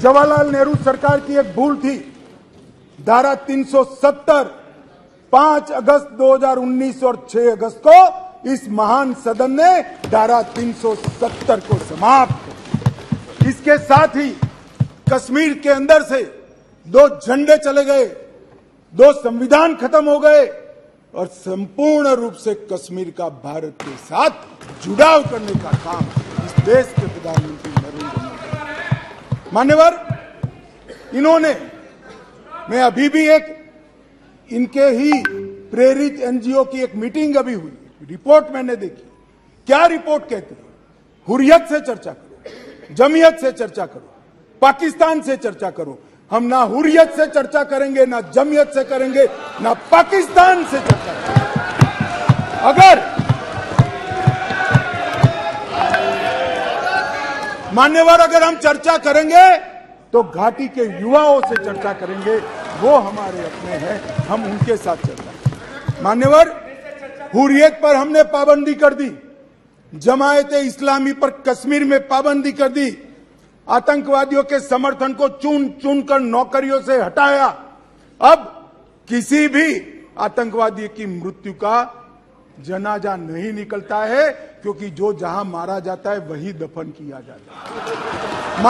जवाहरलाल नेहरू सरकार की एक भूल थी। धारा 370 5 अगस्त 2019 और 6 अगस्त को इस महान सदन ने धारा 370 को समाप्त। इसके साथ ही कश्मीर के अंदर से 2 झंडे चले गए, 2 संविधान खत्म हो गए और संपूर्ण रूप से कश्मीर का भारत के साथ जुड़ाव करने का काम इस देश के प्रधानमंत्री नरेंद्र मोदी। मान्यवर, इन्होंने, मैं अभी भी एक इनके ही प्रेरित एनजीओ की एक मीटिंग अभी हुई, रिपोर्ट मैंने देखी। क्या रिपोर्ट कहती है? हुर्रियत से चर्चा करो, जमीयत से चर्चा करो, पाकिस्तान से चर्चा करो। हम ना हुर्रियत से चर्चा करेंगे, ना जमीयत से करेंगे, ना पाकिस्तान से चर्चा करेंगे। अगर मान्यवर, अगर हम चर्चा करेंगे तो घाटी के युवाओं से चर्चा करेंगे, वो हमारे अपने हैं, हम उनके साथ चर्चा करेंगे। मान्यवर, हुर्रियत पर हमने पाबंदी कर दी, जमायते इस्लामी पर कश्मीर में पाबंदी कर दी, आतंकवादियों के समर्थन को चुन चुन कर नौकरियों से हटाया। अब किसी भी आतंकवादी की मृत्यु का जनाजा नहीं निकलता है, क्योंकि जो जहां मारा जाता है वही दफन किया जाता है।